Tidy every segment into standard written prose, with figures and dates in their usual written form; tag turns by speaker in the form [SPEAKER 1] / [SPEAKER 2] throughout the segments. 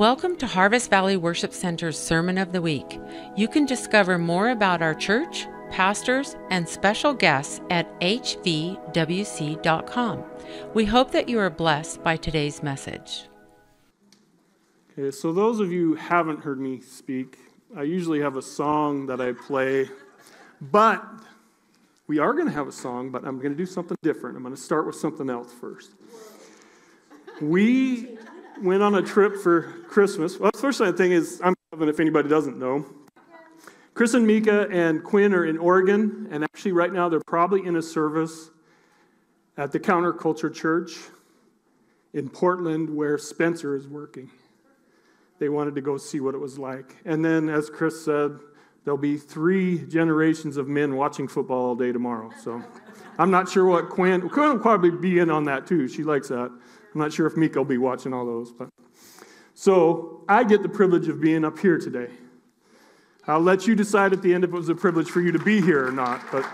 [SPEAKER 1] Welcome to Harvest Valley Worship Center's Sermon of the Week. You can discover more about our church, pastors, and special guests at HVWC.com. We hope that you are blessed by today's message.
[SPEAKER 2] Okay, so those of you who haven't heard me speak, I usually have a song that I play, but we are going to have a song, but I'm going to do something different. I'm going to start with something else first. We went on a trip for Christmas. Well, the first thing is, I'm Kevin, if anybody doesn't know. Chris and Mika and Quinn are in Oregon, and actually right now they're probably in a service at the Counterculture Church in Portland where Spencer is working. They wanted to go see what it was like. And then, as Chris said, there'll be 3 generations of men watching football all day tomorrow. So I'm not sure what Quinn will probably be in on that too. She likes that. I'm not sure if Mika will be watching all those. So I get the privilege of being up here today. I'll let you decide at the end if it was a privilege for you to be here or not. But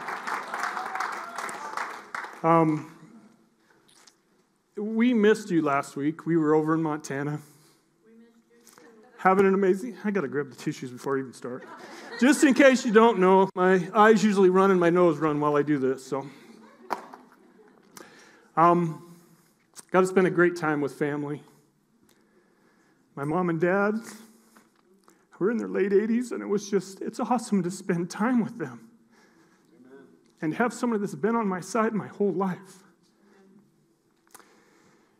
[SPEAKER 2] we missed you last week. We were over in Montana. Having an amazing... I got to grab the tissues before I even start. Just in case you don't know, my eyes usually run and my nose run while I do this. So, got to spend a great time with family. My mom and dad were in their late 80s, and it's awesome to spend time with them. Amen. And have somebody that's been on my side my whole life.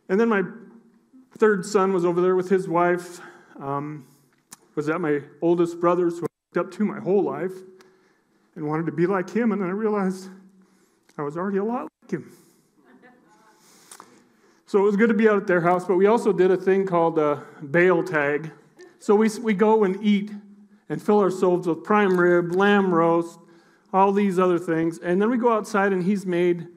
[SPEAKER 2] And then my third son was over there with his wife, was at my oldest brother's, who I looked up to my whole life, and wanted to be like him, and then I realized I was already a lot like him. So it was good to be out at their house, but we also did a thing called bail tag. So we go and eat and fill ourselves with prime rib, lamb roast, all these other things, and then we go outside and he's made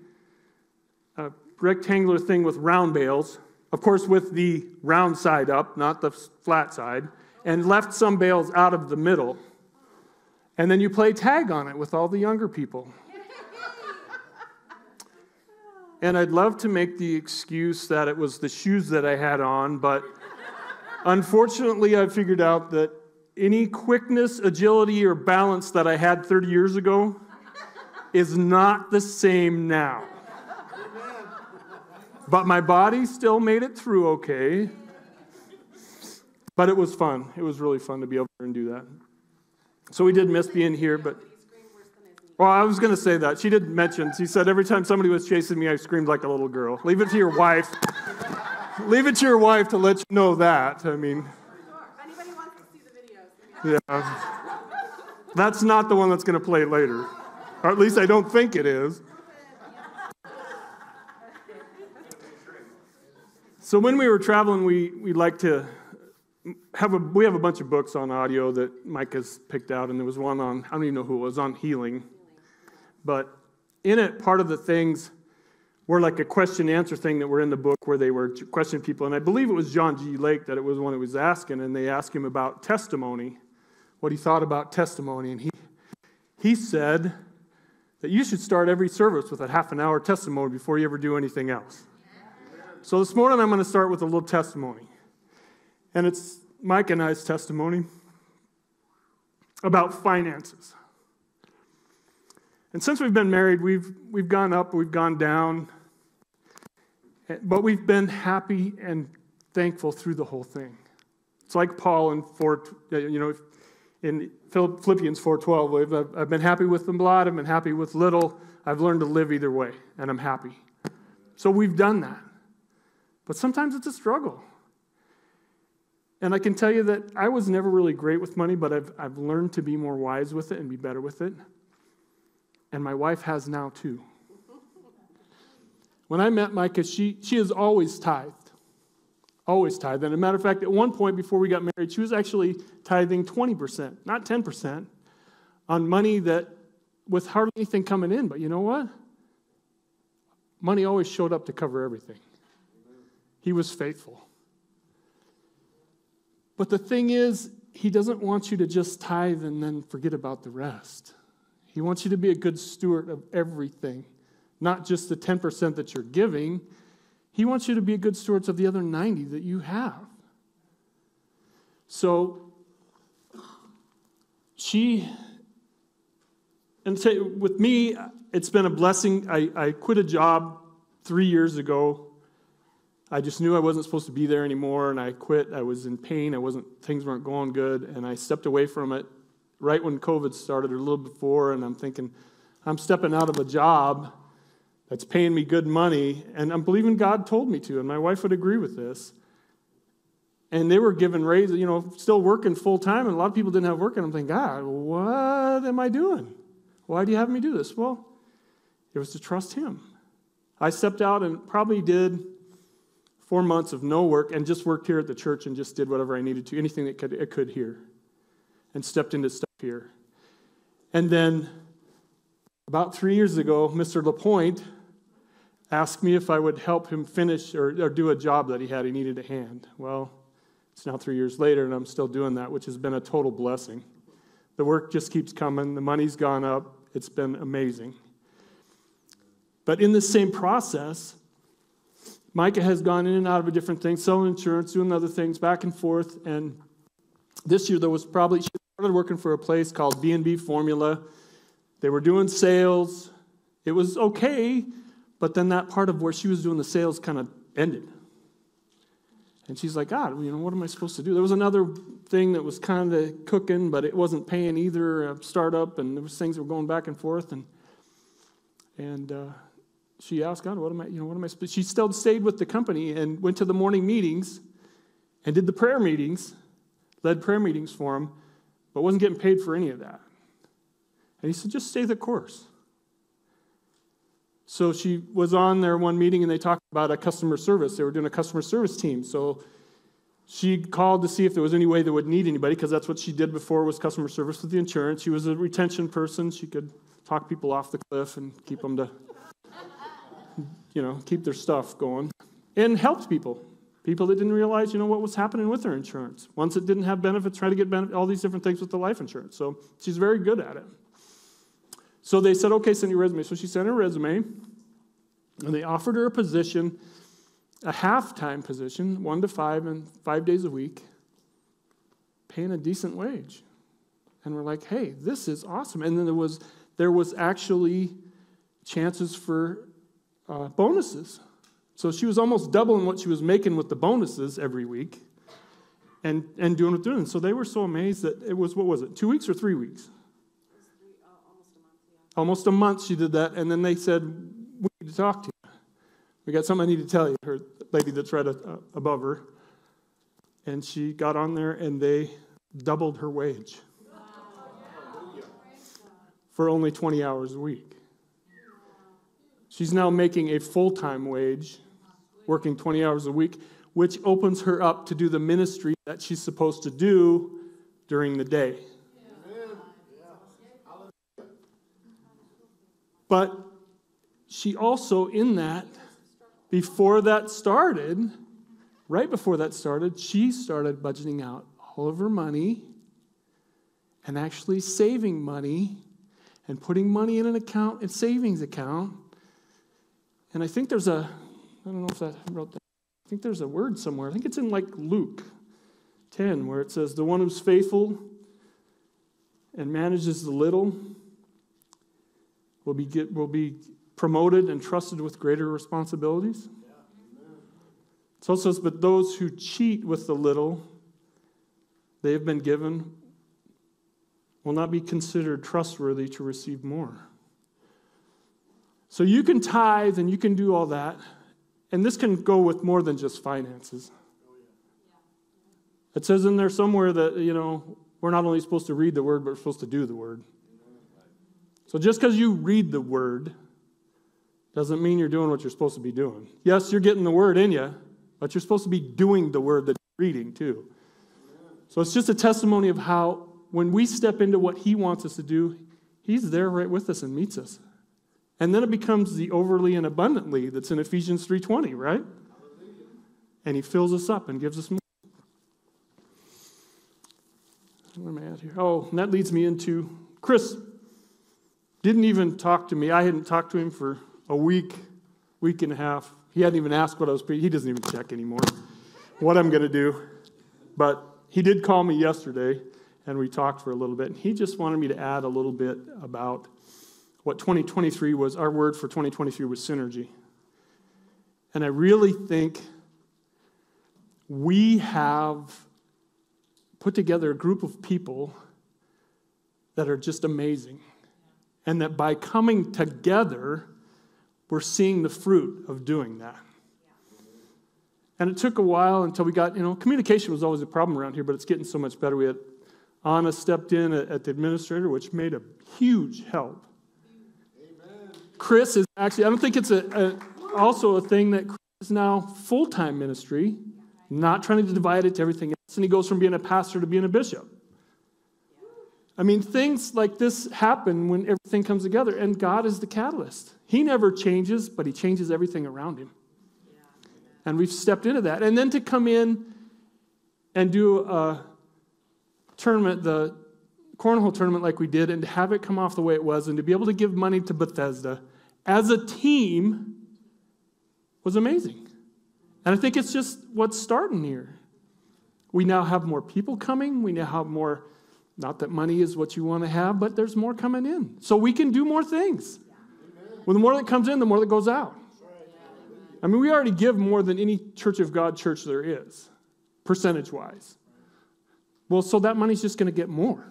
[SPEAKER 2] a rectangular thing with round bales, of course with the round side up, not the flat side, and left some bales out of the middle. And then you play tag on it with all the younger people. And I'd love to make the excuse that it was the shoes that I had on, but unfortunately I figured out that any quickness, agility, or balance that I had 30 years ago is not the same now. But my body still made it through okay. But it was fun. It was really fun to be able to do that. So we did miss being here, but... Well, I was going to say that. She did mention, she said every time somebody was chasing me, I screamed like a little girl. Leave it to your wife. Leave it to your wife to let you know that. I mean...
[SPEAKER 3] If anybody wants to see the videos.
[SPEAKER 2] Yeah. That's not the one that's going to play later. Or at least I don't think it is. So when we were traveling, we like to have a bunch of books on audio that Mike has picked out, and there was one on, I don't even know who it was, on healing. But in it, part of the things were like a question-answer thing that were in the book where they were questioning people. And I believe it was John G. Lake that it was one that was asking, and they asked him about testimony, what he thought about testimony. And he said that you should start every service with a half-an-hour testimony before you ever do anything else. So this morning I'm going to start with a little testimony. And it's Mike and I's testimony about finances. And since we've been married, we've gone up, we've gone down, but we've been happy and thankful through the whole thing. It's like Paul in Philippians 4:12. I've been happy with a lot, I've been happy with little. I've learned to live either way, and I'm happy. So we've done that. But sometimes it's a struggle. And I can tell you that I was never really great with money, but I've learned to be more wise with it and be better with it. And my wife has now too. When I met Micah, she has always tithed. Always tithed. And as a matter of fact, at one point before we got married, she was actually tithing 20%, not 10%, on money that with hardly anything coming in. But you know what? Money always showed up to cover everything. He was faithful. But the thing is, he doesn't want you to just tithe and then forget about the rest. He wants you to be a good steward of everything, not just the 10% that you're giving. He wants you to be a good steward of the other 90 that you have. So with me, it's been a blessing. I quit a job 3 years ago. I just knew I wasn't supposed to be there anymore, and I quit. I was in pain. Things weren't going good, and I stepped away from it right when COVID started, or a little before, and I'm thinking, I'm stepping out of a job that's paying me good money, and I'm believing God told me to, and my wife would agree with this. And they were given raises, still working full-time, and a lot of people didn't have work, and I'm thinking, God, what am I doing? Why do you have me do this? Well, it was to trust Him. I stepped out and probably did 4 months of no work and just worked here at the church and just did whatever I needed to, anything that I could here, and stepped into stuff here. And then about 3 years ago, Mr. LaPointe asked me if I would help him finish or do a job that he needed a hand. Well, it's now 3 years later, and I'm still doing that, which has been a total blessing. The work just keeps coming. The money's gone up. It's been amazing. But in the same process, Micah has gone in and out of different things, selling insurance, doing other things, back and forth. And this year, she started working for a place called B&B Formula. They were doing sales. It was okay, but then that part of where she was doing the sales kind of ended. And she's like, God, what am I supposed to do? There was another thing that was kind of cooking, but it wasn't paying either, a startup, and there was things that were going back and forth. And she asked God, what am I supposed to do? She still stayed with the company and went to the morning meetings and did the prayer meetings, led prayer meetings for him, but wasn't getting paid for any of that. And he said, just stay the course. So she was on there one meeting, and they talked about a customer service. They were doing a customer service team. So she called to see if there was any way they would need anybody, because that's what she did before, was customer service with the insurance. She was a retention person. She could talk people off the cliff and keep them to, keep their stuff going. And helped people that didn't realize, what was happening with their insurance. Once it didn't have benefits, try to get benefits, all these different things with the life insurance. So she's very good at it. So they said, okay, send your resume. So she sent her resume, and they offered her a position, a half-time position, 1 to 5 and 5 days a week, paying a decent wage. And we're like, hey, this is awesome. And then there was actually chances for bonuses. So she was almost doubling what she was making with the bonuses every week and doing what they're doing. So they were so amazed that it was, 2 weeks or 3 weeks? Almost a month she did that, and then they said, we need to talk to you. We got something I need to tell you, her lady that's right above her. And she got on there, and they doubled her wage for only 20 hours a week. She's now making a full-time wage, working 20 hours a week, which opens her up to do the ministry that she's supposed to do during the day. But she also, in that, right before that started, she started budgeting out all of her money and actually saving money and putting money in an account, a savings account. And I think I don't know if I wrote that. I think there's a word somewhere. I think it's in Luke 10, where it says, the one who's faithful and manages the little will be promoted and trusted with greater responsibilities. It also says, but those who cheat with the little they have been given will not be considered trustworthy to receive more. So you can tithe and you can do all that, and this can go with more than just finances. It says in there somewhere that, we're not only supposed to read the word, but we're supposed to do the word. So just because you read the word doesn't mean you're doing what you're supposed to be doing. Yes, you're getting the word in you, but you're supposed to be doing the word that you're reading too. So it's just a testimony of how when we step into what he wants us to do, he's there right with us and meets us. And then it becomes the overly and abundantly that's in Ephesians 3:20, right? And he fills us up and gives us more. Where am I at here? Oh, and that leads me into Chris. Didn't even talk to me. I hadn't talked to him for a week and a half. He hadn't even asked what I was preaching. He doesn't even check anymore what I'm going to do. But he did call me yesterday, and we talked for a little bit, and he just wanted me to add a little bit about what 2023 was. Our word for 2023 was synergy. And I really think we have put together a group of people that are just amazing. And that by coming together, we're seeing the fruit of doing that. And it took a while until we got, communication was always a problem around here, but it's getting so much better. We had Anna stepped in at the administrator, which made a huge help. Amen. Chris is actually, I don't think it's also a thing that Chris is now full-time ministry, not trying to divide it to everything else, and he goes from being a pastor to being a bishop. I mean, things like this happen when everything comes together, and God is the catalyst. He never changes, but he changes everything around him. And we've stepped into that. And then to come in and do a tournament, the cornhole tournament like we did, and to have it come off the way it was, and to be able to give money to Bethesda as a team was amazing. And I think it's just what's starting here. We now have more people coming. We now have more, not that money is what you want to have, but there's more coming in. So we can do more things. Well, the more that comes in, the more that goes out. I mean, we already give more than any Church of God church there is, percentage-wise. Well, so that money's just going to get more.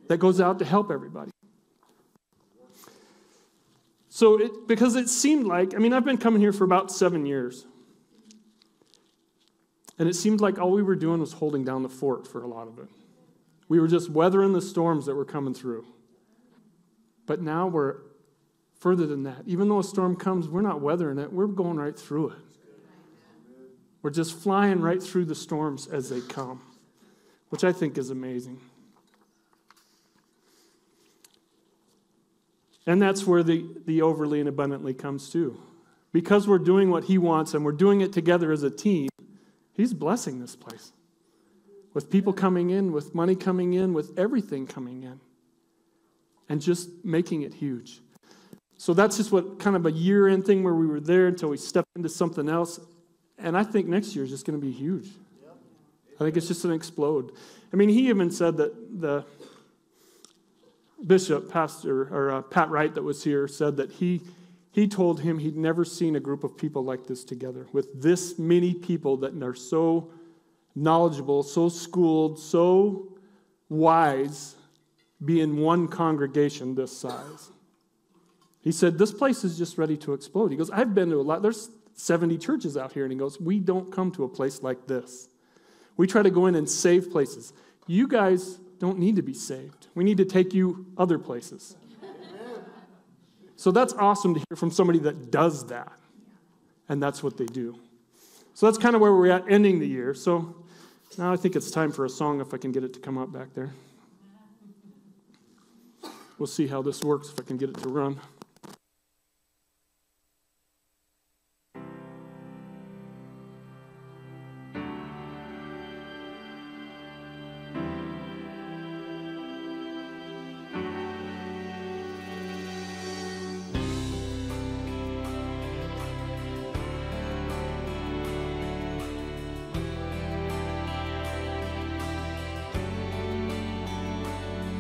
[SPEAKER 2] That goes out to help everybody. So because it seemed like, I've been coming here for about 7 years. And it seemed like all we were doing was holding down the fort for a lot of it. We were just weathering the storms that were coming through. But now we're further than that. Even though a storm comes, we're not weathering it. We're going right through it. We're just flying right through the storms as they come, which I think is amazing. And that's where the overly and abundantly comes too. Because we're doing what he wants and we're doing it together as a team, he's blessing this place. With people coming in, with money coming in, with everything coming in. And just making it huge. So that's just what kind of a year-end thing where we were there until we stepped into something else. And I think next year is just going to be huge. I think it's just going to explode. He even said that the bishop, pastor, or Pat Wright that was here, said that he told him he'd never seen a group of people like this together, with this many people that are so knowledgeable, so schooled, so wise, be in one congregation this size. He said, this place is just ready to explode. He goes, I've been to a lot. There's 70 churches out here. And he goes, we don't come to a place like this. We try to go in and save places. You guys don't need to be saved. We need to take you other places. So that's awesome to hear from somebody that does that. And that's what they do. So that's kind of where we're at ending the year. So now I think it's time for a song, if I can get it to come up back there. We'll see how this works, if I can get it to run.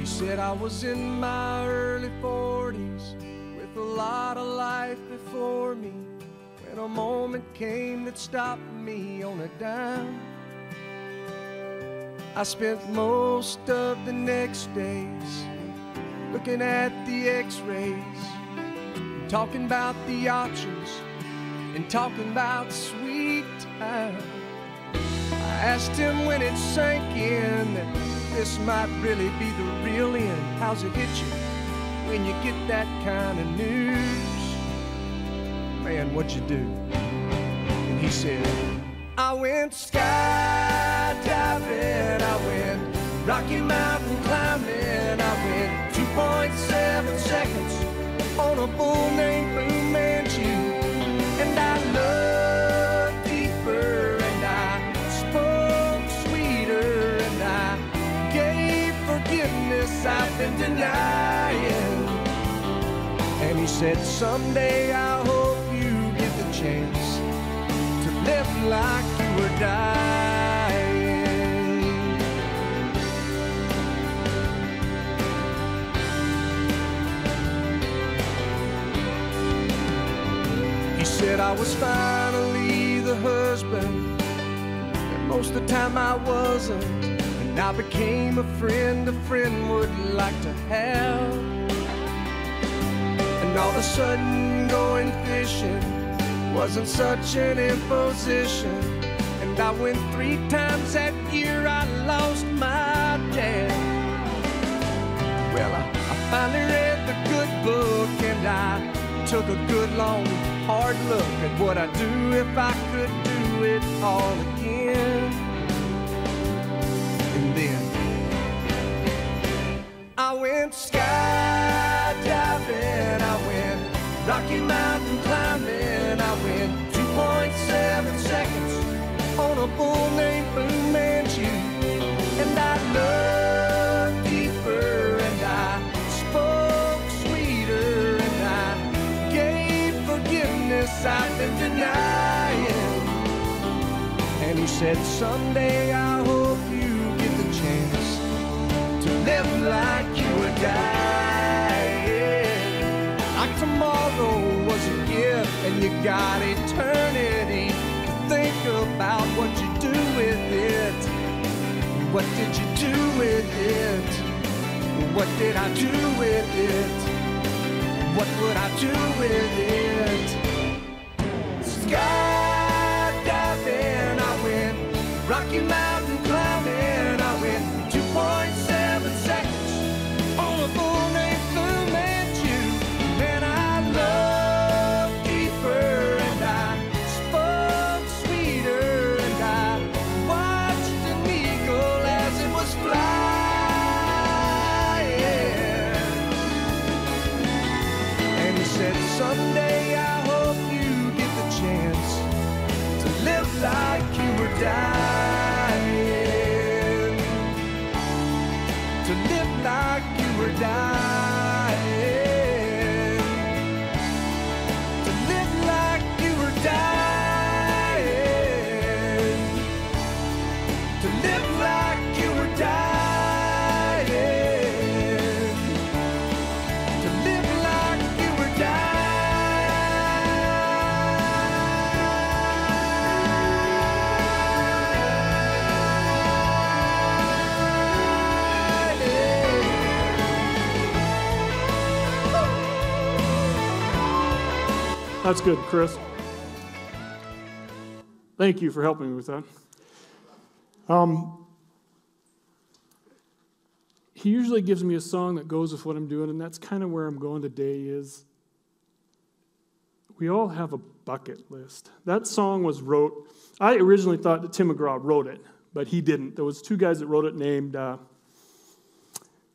[SPEAKER 4] Said I was in my early 40s with a lot of life before me, when a moment came that stopped me on a dime. I spent most of the next days looking at the x-rays, talking about the options and talking about sweet time. I asked him when it sank in that this might really be the real end. How's it hit you when you get that kind of news? Man, what'd you do? And he said, I went skydiving, I went Rocky Mountain climbing, I went 2.7 seconds on a bull named Blue Manchu, and I loved deeper, and I spoke sweeter, and I gave forgiveness I've been denying. And he said, someday I hope you get the chance to live like you were dying. said I was finally the husband, and most of the time I wasn't. And I became a friend would like to have. And all of a sudden going fishing wasn't such an imposition. And I went 3 times that year, I lost my dad. Well, I finally read the good book, and I took a good long hard look at what I'd do if I could do it all again. And then I went skydiving, I went Rocky Mountain climbing, I went 2.7 seconds on a bull named Fu Manchu. And I looked deeper, and I spoke sweeter, and I gave forgiveness I've been denying. And he said, someday I hope you get the chance to live like you were dying. Like tomorrow was a gift, and you got eternity to think about what you do with it. What did you do with it? What did I do with it? What would I do with it? Skydiving, I went Rocky Mountain climbing, I went 2.7 seconds on a bull named Fu Manchu. Man, I loved deeper, and I spoke sweeter, and I watched an eagle as it was flying. And he said, someday I hope you get the chance to live like you were dying. To live like you were dying. To live like you were dying. To live like you were dying. To live like you were dying.
[SPEAKER 2] That's good, Chris. Thank you for helping me with that. He usually gives me a song that goes with what I'm doing, and that's kind of where I'm going today is we all have a bucket list. That song was wrote, I originally thought that Tim McGraw wrote it, but he didn't. There was 2 guys that wrote it named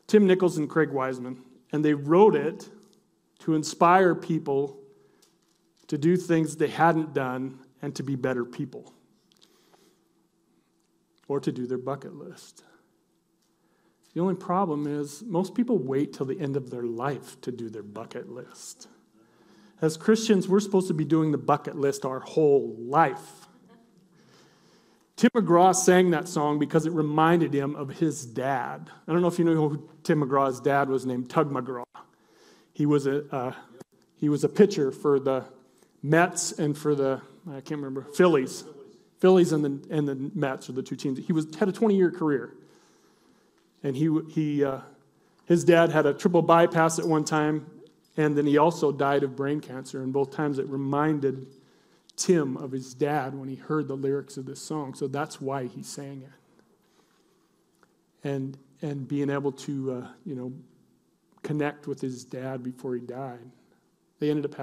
[SPEAKER 2] Tim Nichols and Craig Wiseman, and they wrote it to inspire people to do things they hadn't done and to be better people, or to do their bucket list. The only problem is most people wait till the end of their life to do their bucket list. As Christians, we're supposed to be doing the bucket list our whole life. Tim McGraw sang that song because it reminded him of his dad. I don't know if you know who Tim McGraw's dad was, named Tug McGraw. He was a pitcher for the Mets and for the, I can't remember, Phillies. Phillies and the Mets are the 2 teams. He had a 20-year career. And his dad had a triple bypass at one time, and then he also died of brain cancer. And both times it reminded Tim of his dad when he heard the lyrics of this song. So that's why he sang it. And being able to, connect with his dad before he died. They ended up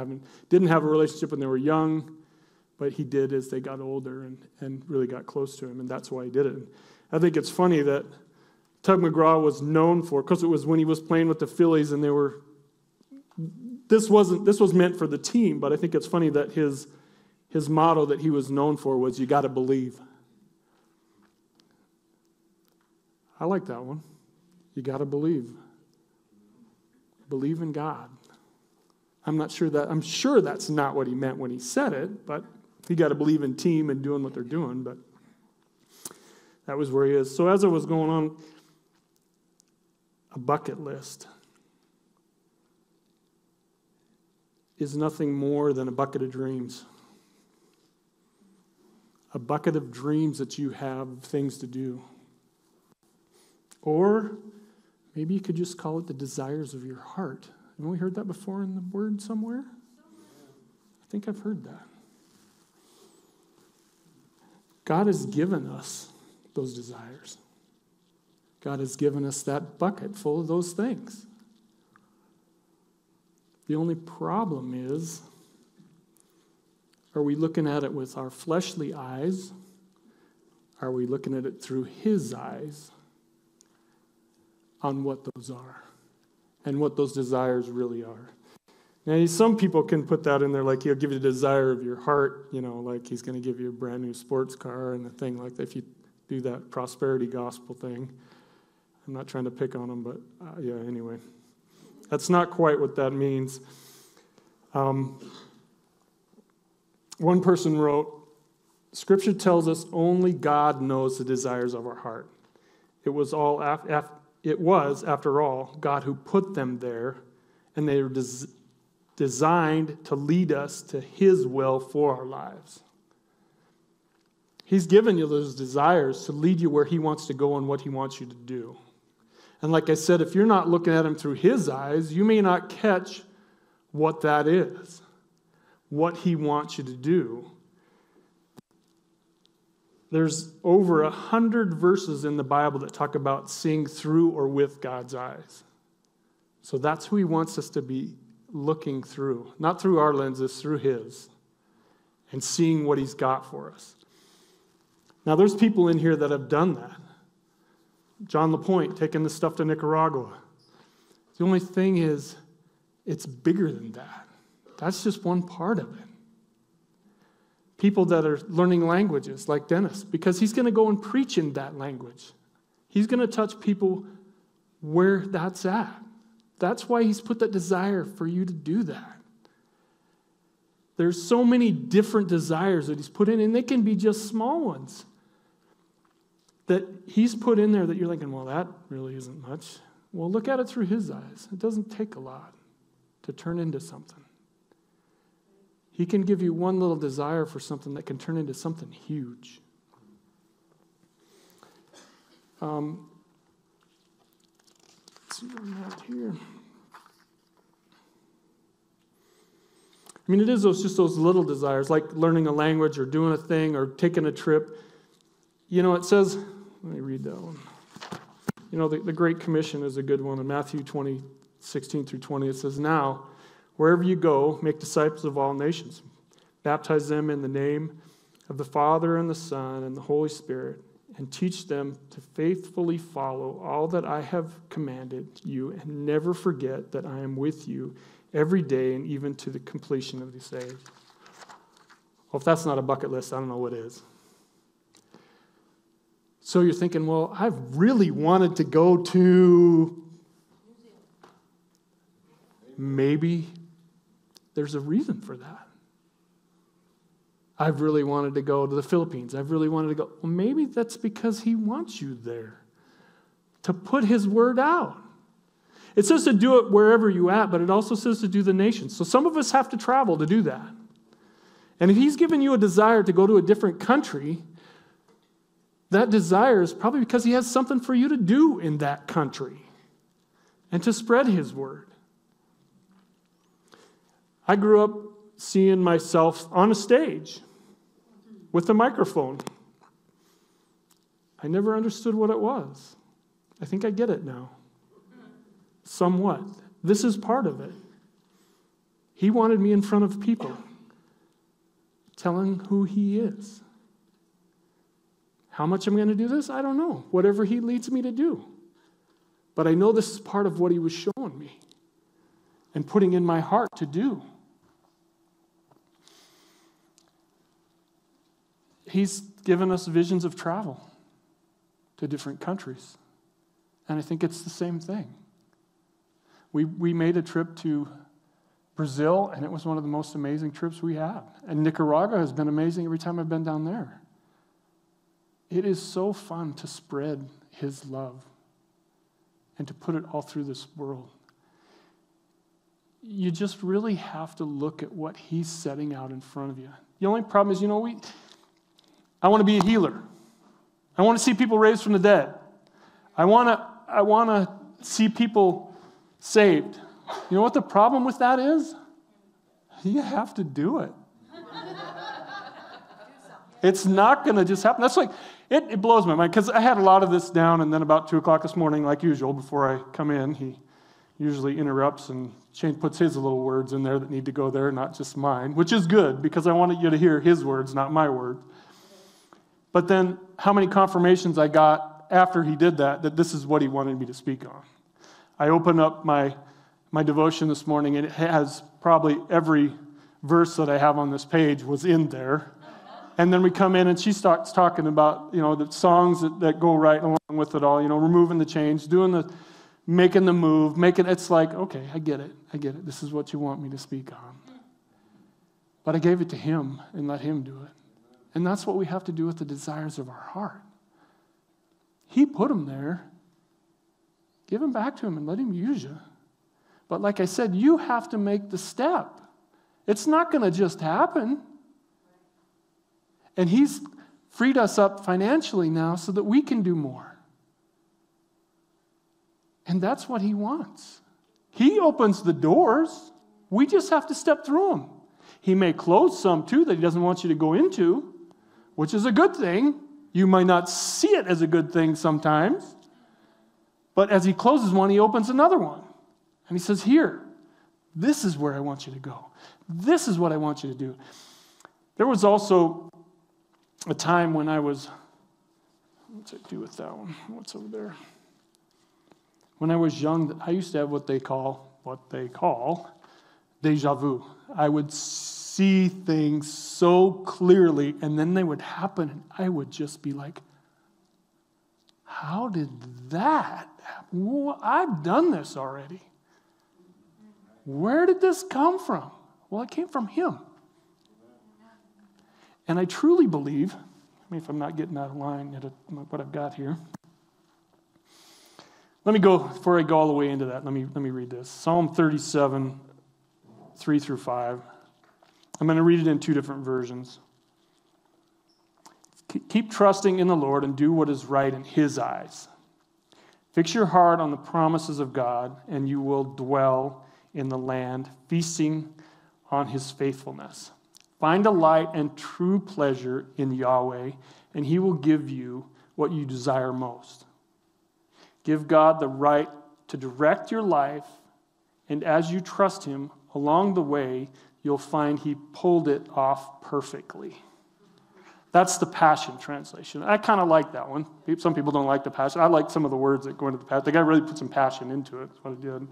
[SPEAKER 2] didn't have a relationship when they were young, but he did as they got older and really got close to him, and that's why he did it. And I think it's funny that Tug McGraw was known for, because it was when he was playing with the Phillies, and this was meant for the team, but I think it's funny that his motto that he was known for was, you got to believe. I like that one. You got to believe. Believe in God. I'm sure that's not what he meant when he said it, but you got to believe in team and doing what they're doing, but that was where he is. So as I was going on, a bucket list is nothing more than a bucket of dreams. a bucket of dreams that you have, things to do. Or maybe you could just call it the desires of your heart. Haven't we heard that before in the Word somewhere? I think I've heard that. God has given us those desires. God has given us that bucket full of those things. The only problem is, are we looking at it with our fleshly eyes? Are we looking at it through His eyes on what those are and what those desires really are? Now, some people can put that in there, like He'll give you the desire of your heart, like He's going to give you a brand new sports car and a thing like that. If you do that prosperity gospel thing, I'm not trying to pick on them, but anyway. That's not quite what that means. One person wrote, Scripture tells us only God knows the desires of our heart. It was, after all, God who put them there, and they were designed to lead us to His will for our lives. He's given you those desires to lead you where He wants to go and what He wants you to do. And like I said, if you're not looking at Him through His eyes, you may not catch what that is, what He wants you to do. There's over 100 verses in the Bible that talk about seeing through or with God's eyes. So that's who He wants us to be looking through. Not through our lenses, through His. And seeing what He's got for us. Now there's people in here that have done that. John LaPointe taking the stuff to Nicaragua. The only thing is, it's bigger than that. That's just one part of it. People that are learning languages, like Dennis, because he's going to go and preach in that language. He's going to touch people where that's at. That's why He's put that desire for you to do that. There's so many different desires that He's put in, and they can be just small ones that He's put in there that you're thinking, well, that really isn't much. Well, look at it through His eyes. It doesn't take a lot to turn into something. He can give you one little desire for something that can turn into something huge. Let's see what I'm at here. I mean, it is just those little desires, like learning a language or doing a thing or taking a trip. It says, let me read that one. The Great Commission is a good one. In Matthew 20:16-20, it says, now, wherever you go, make disciples of all nations. Baptize them in the name of the Father and the Son and the Holy Spirit, and teach them to faithfully follow all that I have commanded you, and never forget that I am with you every day and even to the completion of this age. Well, if that's not a bucket list, I don't know what is. So you're thinking, well, I've really wanted to go to... Maybe there's a reason for that. I've really wanted to go to the Philippines. I've really wanted to go. Well, maybe that's because He wants you there to put His word out. It says to do it wherever you're at, but it also says to do the nations. So some of us have to travel to do that. And if He's given you a desire to go to a different country, that desire is probably because He has something for you to do in that country and to spread His word. I grew up seeing myself on a stage with a microphone. I never understood what it was. I think I get it now. Somewhat. This is part of it. He wanted me in front of people, telling who He is. How much I'm going to do this? I don't know. Whatever He leads me to do. But I know this is part of what He was showing me and putting in my heart to do. He's given us visions of travel to different countries. And I think it's the same thing. We made a trip to Brazil, and it was one of the most amazing trips we had. And Nicaragua has been amazing every time I've been down there. It is so fun to spread His love and to put it all through this world. You just really have to look at what He's setting out in front of you. The only problem is, I want to be a healer. I want to see people raised from the dead. I want to see people saved. You know what the problem with that is? You have to do it. It's not going to just happen. That's like, it blows my mind, because I had a lot of this down, and then about 2 o'clock this morning, like usual, before I come in, he usually interrupts, and Shane puts his little words in there that need to go there, not just mine, which is good, because I wanted you to hear his words, not my words. But then how many confirmations I got after he did that this is what he wanted me to speak on. I opened up my devotion this morning, and it has probably every verse that I have on this page was in there. And then we come in, and she starts talking about, the songs that go right along with it all, removing the chains, making the move, it's like, okay, I get it. This is what you want me to speak on. But I gave it to him and let him do it. And that's what we have to do with the desires of our heart. He put them there. Give them back to him and let him use you. But like I said, you have to make the step. It's not going to just happen. And he's freed us up financially now so that we can do more. And that's what he wants. He opens the doors. We just have to step through them. He may close some too that he doesn't want you to go into, which is a good thing. You might not see it as a good thing sometimes. But as he closes one, he opens another one. And he says, here, this is where I want you to go. This is what I want you to do. There was also a time when I was, what's it do with that one? What's over there? When I was young, I used to have what they call deja vu. I would see things so clearly, and then they would happen, and I would just be like, how did that happen? Well, I've done this already. Where did this come from? Well, it came from him. And I truly believe, if I'm not getting out of line at what I've got here. Let me go, before I go all the way into that, let me read this. Psalm 37, 3 through 5. I'm going to read it in 2 different versions. Keep trusting in the Lord and do what is right in his eyes. Fix your heart on the promises of God, and you will dwell in the land, feasting on his faithfulness. Find a light and true pleasure in Yahweh, and he will give you what you desire most. Give God the right to direct your life, and as you trust him along the way, you'll find he pulled it off perfectly. That's the Passion Translation. I kind of like that one. Some people don't like the Passion. I like some of the words that go into the Passion. The guy really put some passion into it. That's what he did.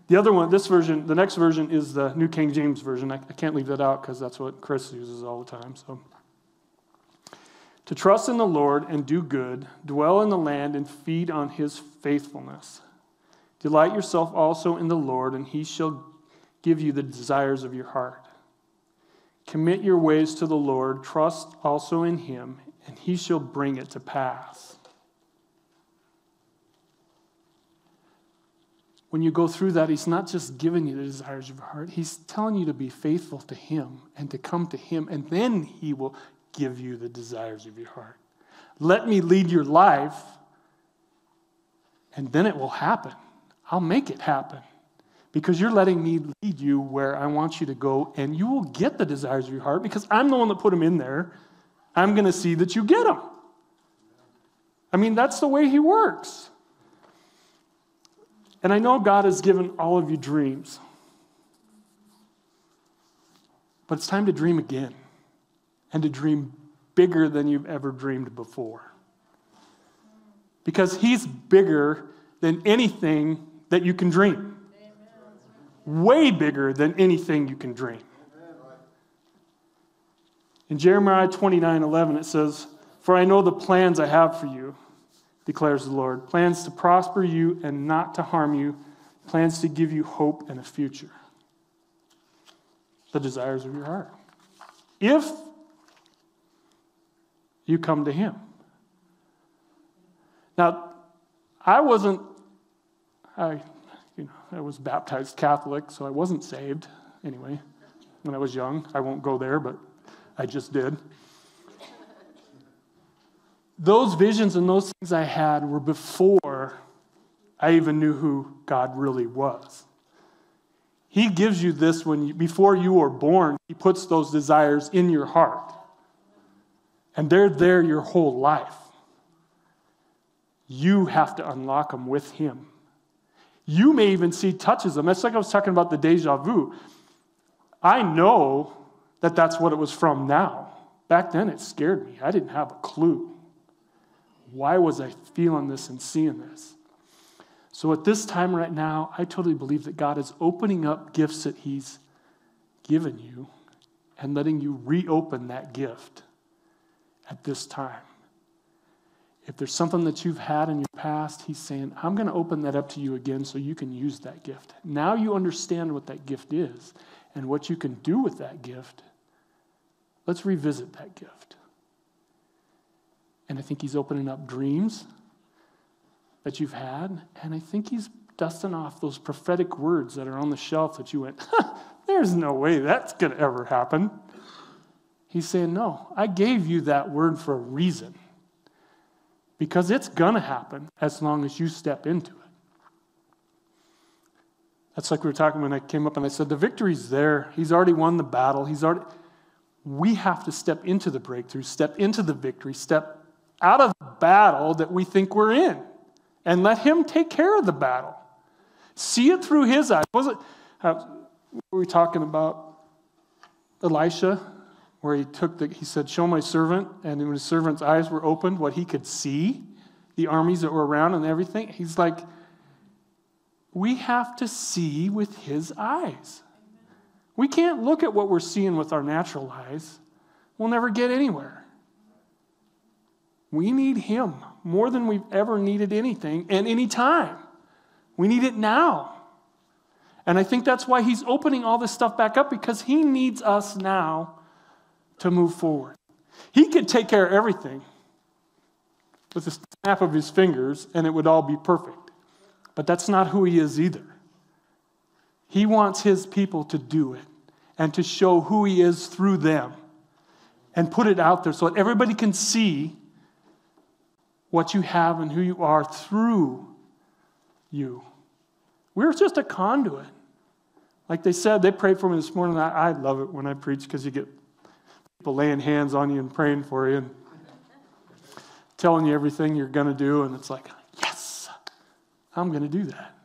[SPEAKER 2] The other one, the next version is the New King James Version. I can't leave that out because that's what Chris uses all the time. So, to trust in the Lord and do good, dwell in the land and feed on his faithfulness. Delight yourself also in the Lord, and he shall give you the desires of your heart. Commit your ways to the Lord, trust also in him, and he shall bring it to pass. When you go through that, he's not just giving you the desires of your heart. He's telling you to be faithful to him and to come to him, and then he will give you the desires of your heart. Let me lead your life, and then it will happen. I'll make it happen because you're letting me lead you where I want you to go, and you will get the desires of your heart because I'm the one that put them in there. I'm going to see that you get them. I mean, that's the way he works. And I know God has given all of you dreams. But it's time to dream again. And to dream bigger than you've ever dreamed before. Because he's bigger than anything that you can dream. Way bigger than anything you can dream. In Jeremiah 29:11 it says, "For I know the plans I have for you, declares the Lord. Plans to prosper you and not to harm you. Plans to give you hope and a future." The desires of your heart. If you come to him. Now, I was baptized Catholic, so I wasn't saved anyway when I was young. I won't go there, but I just did. those visions and those things I had were before I even knew who God really was. He gives you this before you were born. He puts those desires in your heart. And they're there your whole life. You have to unlock them with him. You may even see touches them. That's like I was talking about the deja vu. I know that that's what it was from now. Back then it scared me. I didn't have a clue. Why was I feeling this and seeing this? So at this time right now, I totally believe that God is opening up gifts that he's given you and letting you reopen that gift at this time. If there's something that you've had in your past, he's saying, I'm going to open that up to you again so you can use that gift. Now you understand what that gift is and what you can do with that gift. Let's revisit that gift. And I think he's opening up dreams that you've had, and I think he's dusting off those prophetic words that are on the shelf that you went, there's no way that's going to ever happen. He's saying, no, I gave you that word for a reason. Because it's going to happen as long as you step into it. That's like we were talking when I came up and I said, the victory's there. He's already won the battle. We have to step into the breakthrough, step into the victory, step out of the battle that we think we're in, and let him take care of the battle. See it through his eyes. Were we talking about Elisha? Where he said, show my servant, and when his servant's eyes were opened, what he could see, the armies that were around and everything. He's like, we have to see with his eyes. We can't look at what we're seeing with our natural eyes. We'll never get anywhere. We need him more than we've ever needed anything and any time. We need it now. And I think that's why he's opening all this stuff back up, because he needs us now to move forward. He could take care of everything with a snap of his fingers and it would all be perfect. But that's not who he is either. He wants his people to do it and to show who he is through them and put it out there so that everybody can see what you have and who you are through you. We're just a conduit. Like they said, they prayed for me this morning. I love it when I preach because you get people laying hands on you and praying for you and telling you everything you're going to do. And it's like, yes, I'm going to do that.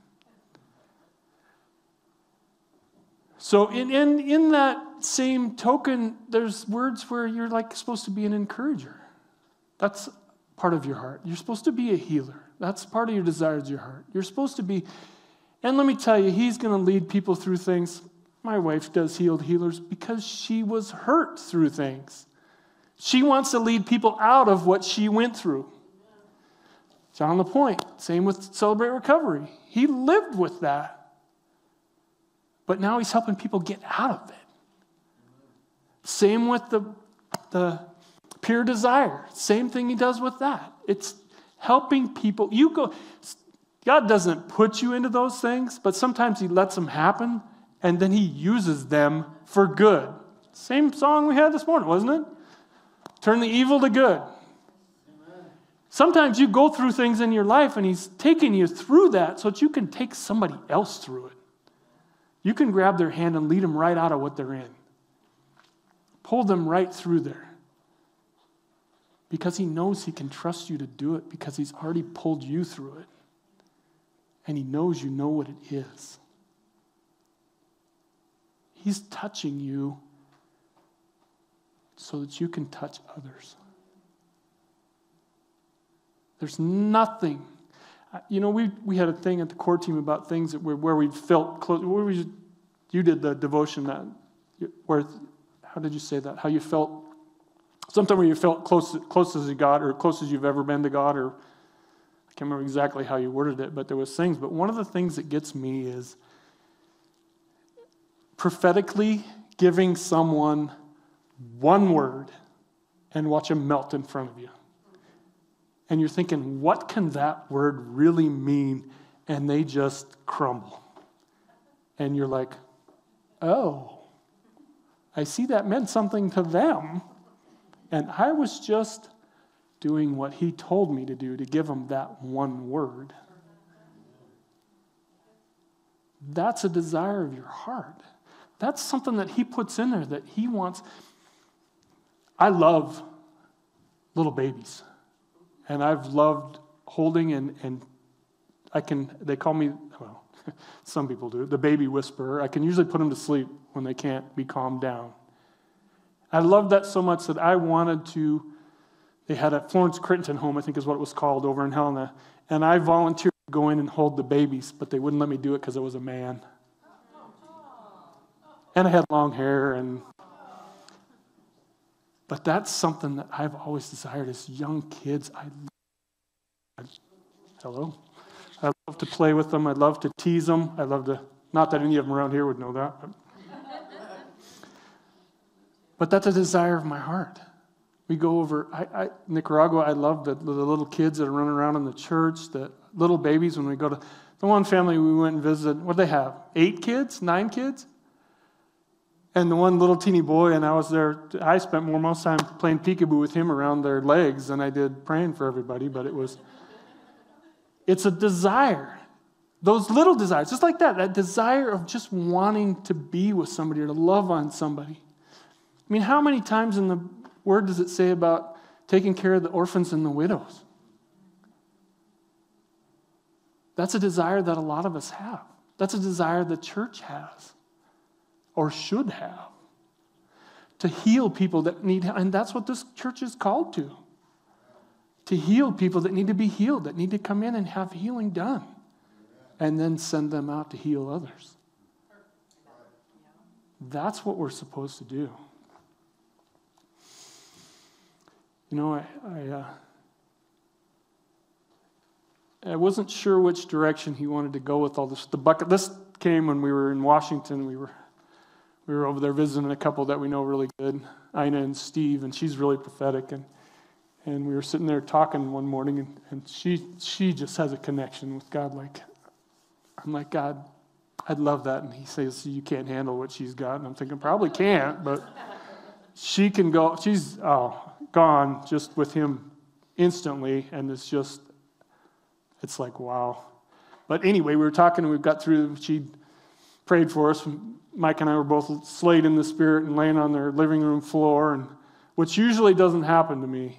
[SPEAKER 2] So in that same token, there's words where you're like supposed to be an encourager. That's part of your heart. You're supposed to be a healer. That's part of your desires of your heart. You're supposed to be, and let me tell you, he's going to lead people through things. My wife does healed healers because she was hurt through things. She wants to lead people out of what she went through. John LaPointe, same with Celebrate Recovery. He lived with that. But now he's helping people get out of it. Same with the Pure Desire. Same thing he does with that. It's helping people. God doesn't put you into those things, but sometimes he lets them happen. And then he uses them for good. Same song we had this morning, wasn't it? Turn the evil to good. Amen. Sometimes you go through things in your life and he's taking you through that so that you can take somebody else through it. You can grab their hand and lead them right out of what they're in. Pull them right through there. Because he knows he can trust you to do it because he's already pulled you through it. And he knows you know what it is. He's touching you so that you can touch others. There's nothing. You know, we had a thing at the core team about things that where we felt close. You did the devotion how did you say that? How you felt, sometime where you felt close to God or close as you've ever been to God, or I can't remember exactly how you worded it, but there was things. But one of the things that gets me is prophetically giving someone one word and watch them melt in front of you. And you're thinking, what can that word really mean? And they just crumble. And you're like, oh, I see that meant something to them. And I was just doing what he told me to do, to give them that one word. That's a desire of your heart. That's something that he puts in there that he wants. I love little babies. And I've loved holding and they call me, well, some people do, the baby whisperer. I can usually put them to sleep when they can't be calmed down. I loved that so much that I wanted to, they had a Florence Crittenton home, I think is what it was called, over in Helena, and I volunteered to go in and hold the babies, but they wouldn't let me do it because I was a man. And I had long hair, but that's something that I've always desired as young kids. Hello? I love to play with them. I love to tease them. I love to, not that any of them around here would know that. But that's a desire of my heart. We go over, Nicaragua, I love the little kids that are running around in the church, the little babies when we go to, the one family we went and visited, what did they have? 8 kids? 9 kids? And the one little teeny boy, and I was there, I spent most time playing peekaboo with him around their legs than I did praying for everybody, but it's a desire. Those little desires, just like that desire of just wanting to be with somebody or to love on somebody. I mean, how many times in the Word does it say about taking care of the orphans and the widows? That's a desire that a lot of us have. That's a desire the church has or should have. To heal people that need, and that's what this church is called to. To heal people that need to be healed, that need to come in and have healing done. And then send them out to heal others. That's what we're supposed to do. You know, I wasn't sure which direction he wanted to go with all this. The bucket list came when we were in Washington. We were over there visiting a couple that we know really good, Ina and Steve, and she's really prophetic. And we were sitting there talking one morning, and she just has a connection with God. I'm like, God, I'd love that. And he says, you can't handle what she's got. And I'm thinking, probably can't, but she can go. She's gone just with him instantly, and it's like, wow. But anyway, we were talking, and we got through, she prayed for us. Mike and I were both slayed in the spirit and laying on their living room floor, and which usually doesn't happen to me.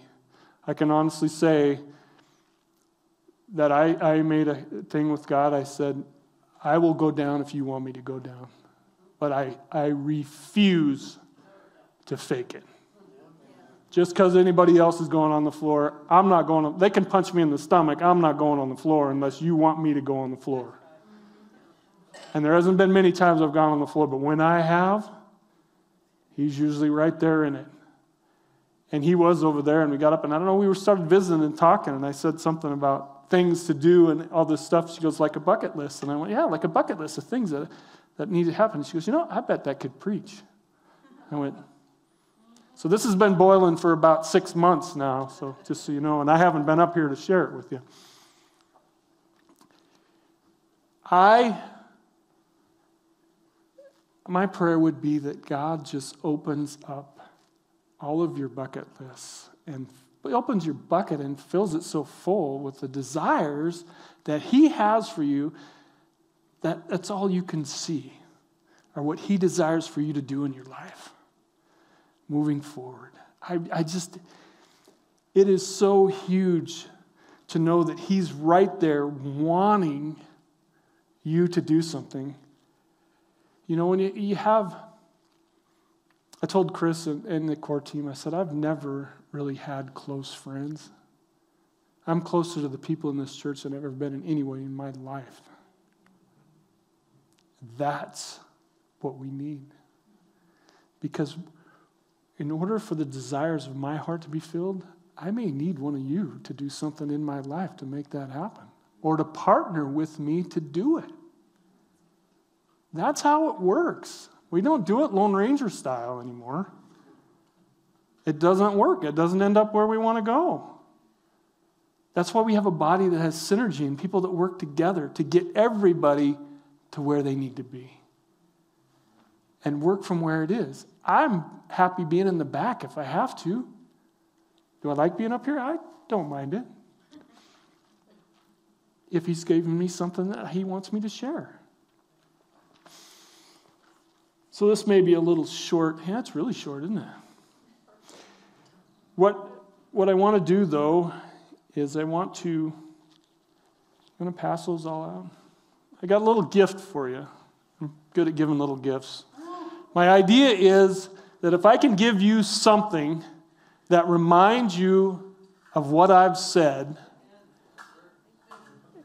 [SPEAKER 2] I can honestly say that I made a thing with God. I said, I will go down if you want me to go down. But I refuse to fake it. Just because anybody else is going on the floor, I'm not going. They can punch me in the stomach. I'm not going on the floor unless you want me to go on the floor. And there hasn't been many times I've gone on the floor, but when I have, he's usually right there in it. And he was over there, and we got up, and I don't know, we started visiting and talking, and I said something about things to do and all this stuff. She goes, like a bucket list. And I went, yeah, like a bucket list of things that need to happen. She goes, I bet that could preach. I went, so this has been boiling for about 6 months now, so just so you know, and I haven't been up here to share it with you. My prayer would be that God just opens up all of your bucket lists and opens your bucket and fills it so full with the desires that he has for you that's all you can see, or what he desires for you to do in your life moving forward. It is so huge to know that he's right there wanting you to do something. You know, when you have, I told Chris and the core team, I said, I've never really had close friends. I'm closer to the people in this church than I've ever been in any way in my life. That's what we need. Because in order for the desires of my heart to be filled, I may need one of you to do something in my life to make that happen, or to partner with me to do it. That's how it works. We don't do it Lone Ranger style anymore. It doesn't work. It doesn't end up where we want to go. That's why we have a body that has synergy and people that work together to get everybody to where they need to be and work from where it is. I'm happy being in the back if I have to. Do I like being up here? I don't mind it. If he's given me something that he wants me to share. So this may be a little short. Yeah, it's really short, isn't it? What I want to do, though, is I'm going to pass those all out. I got a little gift for you. I'm good at giving little gifts. My idea is that if I can give you something that reminds you of what I've said,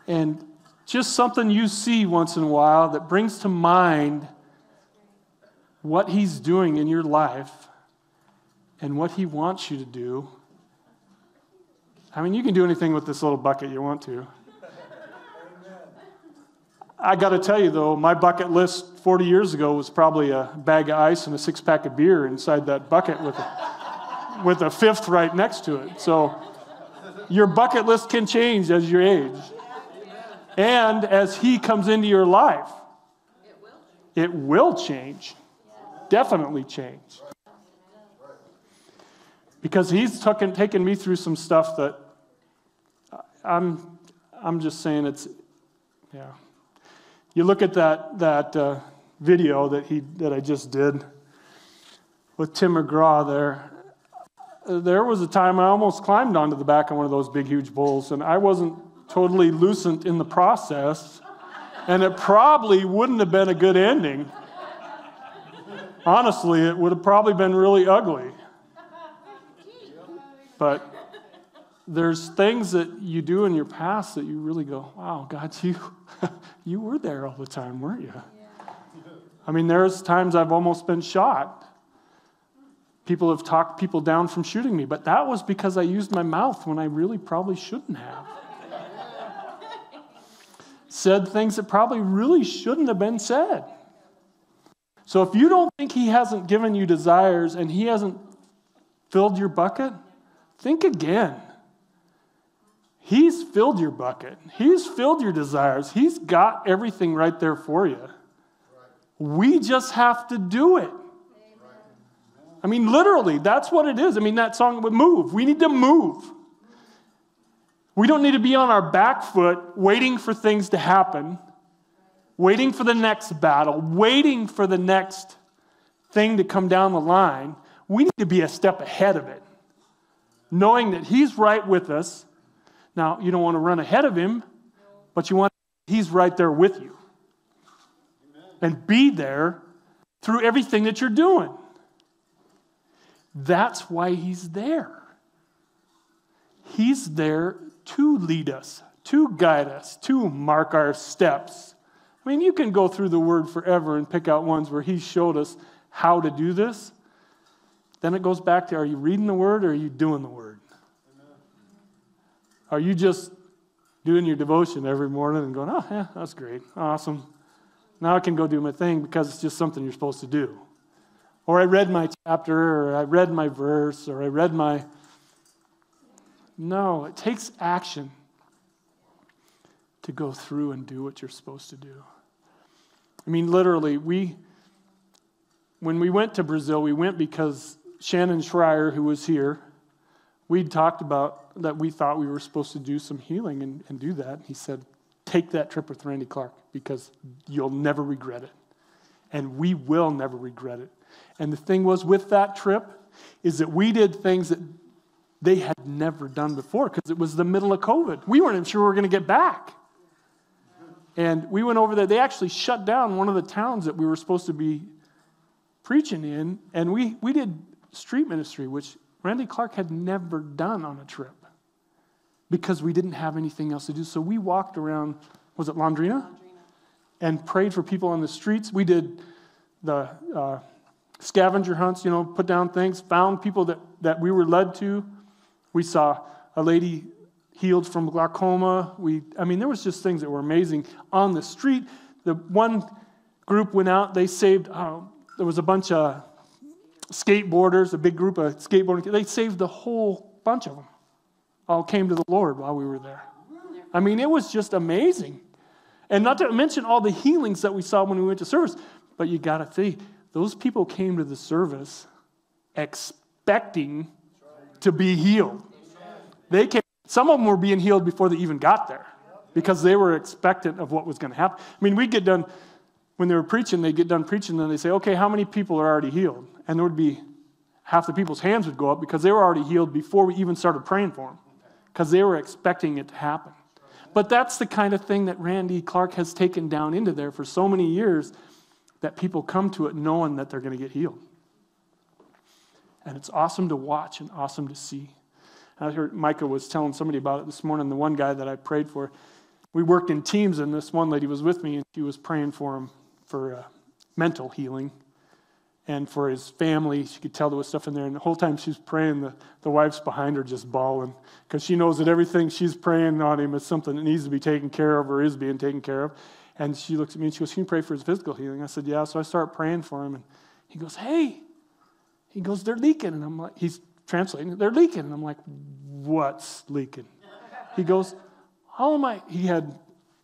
[SPEAKER 2] and just something you see once in a while that brings to mind what he's doing in your life and what he wants you to do. I mean, you can do anything with this little bucket you want to. I got to tell you, though, my bucket list 40 years ago was probably a bag of ice and a six-pack of beer inside that bucket with a fifth right next to it. So your bucket list can change as you age. And as he comes into your life, it will change. Definitely change. Because he's taken me through some stuff that I'm just saying it's, yeah. You look at that video that I just did with Tim McGraw there. There was a time I almost climbed onto the back of one of those big, huge bulls, and I wasn't totally lucent in the process, and it probably wouldn't have been a good ending. Honestly, it would have probably been really ugly. But there's things that you do in your past that you really go, wow, God, you were there all the time, weren't you? I mean, there's times I've almost been shot. People have talked people down from shooting me, but that was because I used my mouth when I really probably shouldn't have. Said things that probably really shouldn't have been said. So if you don't think he hasn't given you desires and he hasn't filled your bucket, think again. He's filled your bucket. He's filled your desires. He's got everything right there for you. We just have to do it. I mean, literally, that's what it is. I mean, that song would move. We need to move. We don't need to be on our back foot waiting for things to happen, waiting for the next battle, waiting for the next thing to come down the line. We need to be a step ahead of it, knowing that he's right with us. Now, you don't want to run ahead of him, but he's right there with you. And be there through everything that you're doing. That's why he's there. He's there to lead us, to guide us, to mark our steps. I mean, you can go through the Word forever and pick out ones where he showed us how to do this. Then it goes back to, are you reading the Word or are you doing the Word? Amen. Are you just doing your devotion every morning and going, oh, yeah, that's great, awesome. Now I can go do my thing because it's just something you're supposed to do. Or I read my chapter, or I read my verse, or I read my... No, it takes action to go through and do what you're supposed to do. I mean, literally, when we went to Brazil, we went because Shannon Schreier, who was here, we'd talked about that we thought we were supposed to do some healing and do that. He said, take that trip with Randy Clark because you'll never regret it. And we will never regret it. And the thing was with that trip is that we did things that they had never done before because it was the middle of COVID. We weren't even sure we were going to get back. And we went over there. They actually shut down one of the towns that we were supposed to be preaching in. And we did street ministry, which Randy Clark had never done on a trip because we didn't have anything else to do. So we walked around, was it Londrina? And prayed for people on the streets. We did the scavenger hunts, put down things, found people that we were led to. We saw a lady healed from glaucoma. There was just things that were amazing. On the street, the one group went out, they saved, there was a bunch of skateboarders, a big group of skateboarders. They saved a whole bunch of them. All came to the Lord while we were there. I mean, it was just amazing. And not to mention all the healings that we saw when we went to service. But you got to see, those people came to the service expecting to be healed. They came. Some of them were being healed before they even got there because they were expectant of what was going to happen. I mean, we'd get done, when they were preaching, they'd get done preaching, and they'd say, okay, how many people are already healed? And there would be half the people's hands would go up because they were already healed before we even started praying for them because they were expecting it to happen. But that's the kind of thing that Randy Clark has taken down into there for so many years that people come to it knowing that they're going to get healed. And it's awesome to watch and awesome to see. I heard Micah was telling somebody about it this morning, the one guy that I prayed for. We worked in teams, and this one lady was with me, and she was praying for him for mental healing and for his family. She could tell there was stuff in there, and the whole time she was praying, the wife's behind her just bawling because she knows that everything she's praying on him is something that needs to be taken care of or is being taken care of. And she looks at me, and she goes, can you pray for his physical healing? I said, yeah. So I start praying for him, and he goes, hey. He goes, they're leaking. And I'm like, he's translating, they're leaking. And I'm like, what's leaking? He goes, he had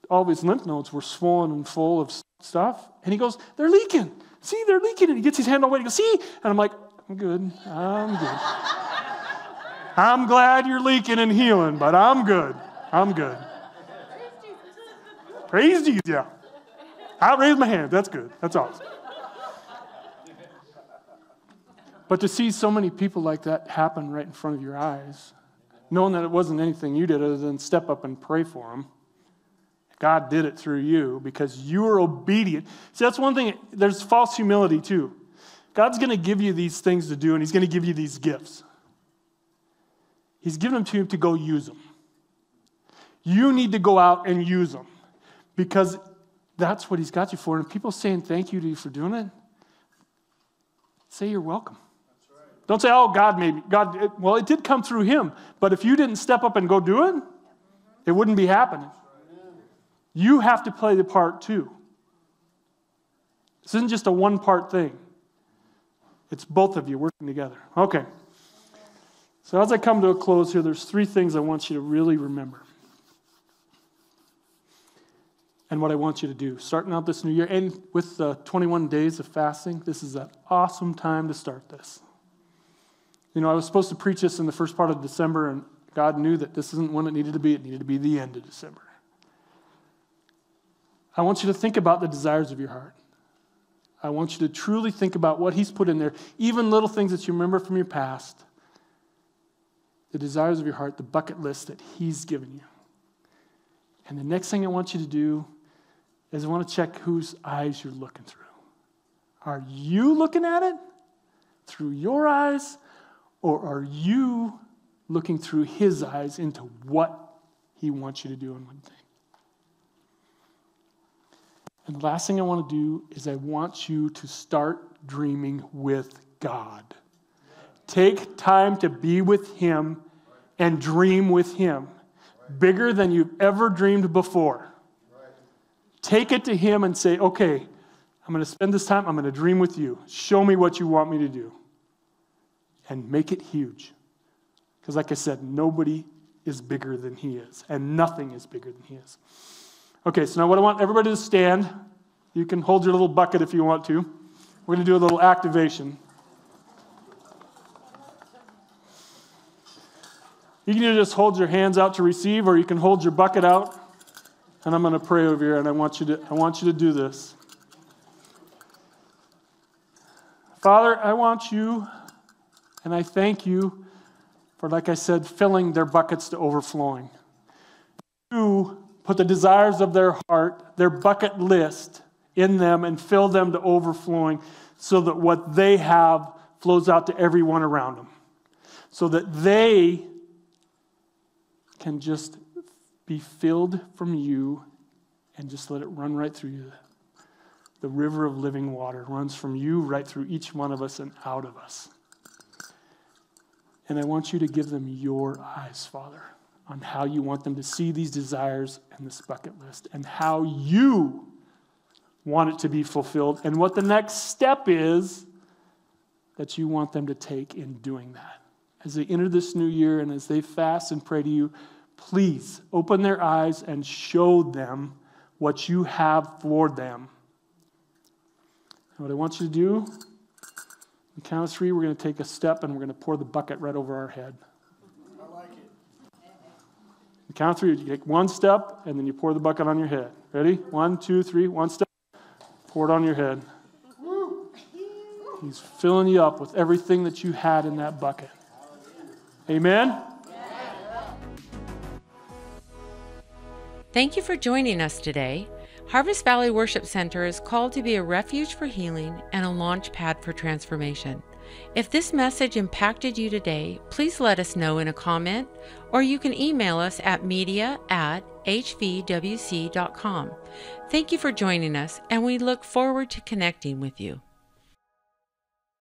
[SPEAKER 2] all of his lymph nodes were swollen and full of stuff. And he goes, they're leaking. See, they're leaking. And he gets his hand all the way. He goes, see? And I'm like, I'm good. I'm glad you're leaking and healing, but I'm good. Praise Jesus, yeah. I raised my hand. That's good. That's awesome. But to see so many people like that happen right in front of your eyes, knowing that it wasn't anything you did other than step up and pray for them, God did it through you because you were obedient. See, that's one thing. There's false humility too. God's going to give you these things to do, and he's going to give you these gifts. He's given them to you to go use them. You need to go out and use them because that's what he's got you for. And if people saying thank you to you for doing it, say you're welcome. Don't say, oh, God made me. Well, it did come through him. But if you didn't step up and go do it, it wouldn't be happening. You have to play the part too. This isn't just a one-part thing. It's both of you working together. Okay. So as I come to a close here, there's 3 things I want you to really remember. And what I want you to do. Starting out this new year, and with the 21 days of fasting, this is an awesome time to start this. You know, I was supposed to preach this in the first part of December, and God knew that this isn't when it needed to be. It needed to be the end of December. I want you to think about the desires of your heart. I want you to truly think about what he's put in there, even little things that you remember from your past, the desires of your heart, the bucket list that he's given you. And the next thing I want you to do is I want to check whose eyes you're looking through. Are you looking at it through your eyes, or are you looking through his eyes into what he wants you to do in one thing? And the last thing I want to do is I want you to start dreaming with God. Take time to be with him and dream with him. Bigger than you've ever dreamed before. Take it to him and say, okay, I'm going to spend this time, I'm going to dream with you. Show me what you want me to do. And make it huge. Because like I said, nobody is bigger than he is. And nothing is bigger than he is. Okay, so now what I want everybody to stand. You can hold your little bucket if you want to. We're going to do a little activation. You can either just hold your hands out to receive, or you can hold your bucket out. And I'm going to pray over here, and I want you to do this. Father, I want you, and I thank you for, like I said, filling their buckets to overflowing. You put the desires of their heart, their bucket list in them, and fill them to overflowing so that what they have flows out to everyone around them. So that they can just be filled from you and just let it run right through you. The river of living water runs from you right through each one of us and out of us. And I want you to give them your eyes, Father, on how you want them to see these desires and this bucket list and how you want it to be fulfilled and what the next step is that you want them to take in doing that. As they enter this new year and as they fast and pray to you, please open their eyes and show them what you have for them. And what I want you to do, on the count of 3, we're going to take a step and we're going to pour the bucket right over our head.
[SPEAKER 4] I like it.
[SPEAKER 2] count of 3. You take one step, and then you pour the bucket on your head. Ready? 1, 2, 3. One step. Pour it on your head. He's filling you up with everything that you had in that bucket. Amen?
[SPEAKER 1] Thank you for joining us today. Harvest Valley Worship Center is called to be a refuge for healing and a launch pad for transformation. If this message impacted you today, please let us know in a comment, or you can email us at media@hvwc.com. Thank you for joining us, and we look forward to connecting with you.